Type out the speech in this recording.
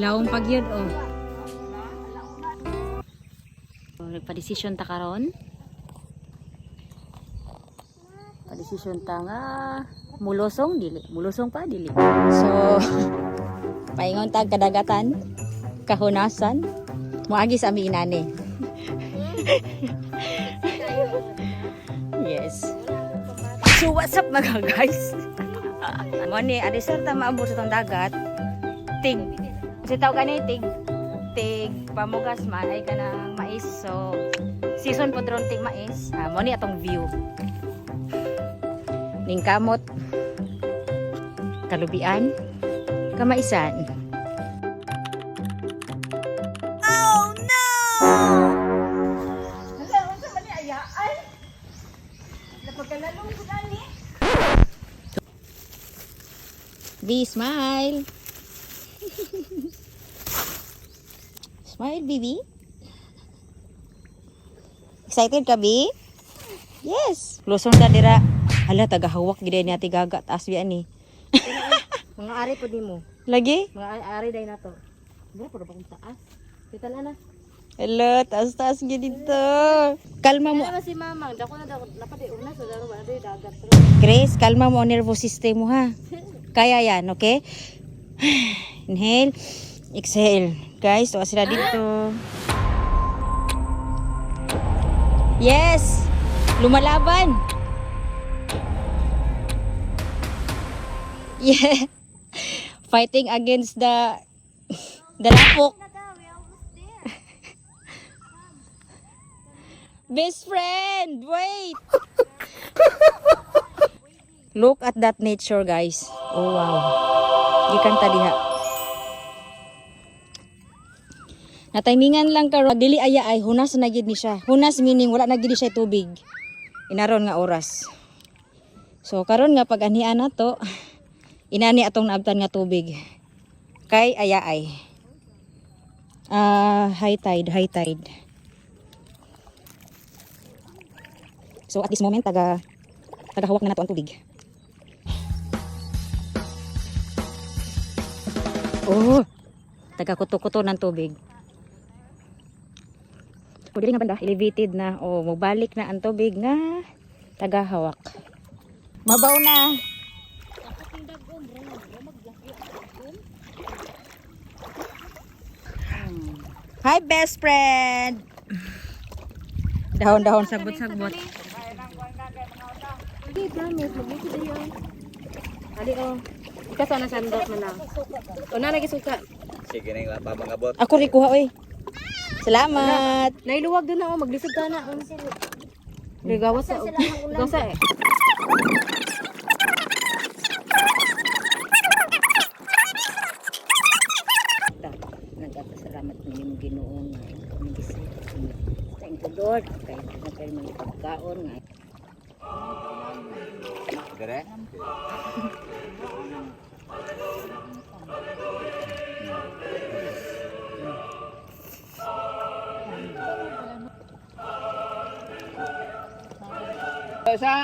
Laong pagyod oh. Nagpa-desisyon ta karon. Pa-desisyon ta nga mulusong dili. Mulusong pa dili. So paingon tag kadagatan, kahunasan, moagi sa aming inani. Yes. So what's up mga guys? Mani adisar ta maabot sa tong dagat. Tig. Kasi tawag ka na tig pamugas man ay ka ng mais. So season po dron tig mais. Mani atong view. Ning kamot. Kalubian. Kamaisan. Oh no! Be smile. Smile, baby. Excited ka, Bi? Yes. Lusong na dira. Hala, tagahawak gid ni ati gaga taas biya ni. Mga ari po di mo. Lagi? Mga ari day na to. Bro, pero bakit taas? Kita na na. Hello, taas-taas gid dito. Kalma mo. Ano si Mamang? Dako na dapat una so daro ba dagat. Grace, kalma mo ang nervous system mo ha. Kaya yan, okay? Inhale, exhale. Guys, tuwa sila dito. Yes! Lumalaban! Yeah! Fighting against the lapok. Best friend! Wait! Look at that nature, guys. Oh, wow. Gikan ta diha. Natimingan lang karon dili aya ay hunas na gid ni siya. Hunas meaning wala na gid siya tubig. Inaron nga oras. So karon nga pag anian nato, inani atong naabtan nga tubig. Kay aya ay. High tide. So at this moment tagahawak na nato ang tubig. Oh, taga-kuto-kuto ng tubig. O, dili nga banda, elevated na. O, magbalik na ang tubig nga taga-hawak. Mabaw na. Hi, best friend! Dahon-dahon, sabot-sabot. Di promise magbuti dayo. Ali oh. Ika sana sandok man lang. O na lagi suka. Sige na yung pamangabot. Ako rin kuha, oy. Salamat! Nailuwag doon na oh, maglisod ka na. Ligawas sa gasa eh. Nagpasalamat mo yung Ginoong thank you Lord kay nagkay mga pagkaon nga. Dire? Sa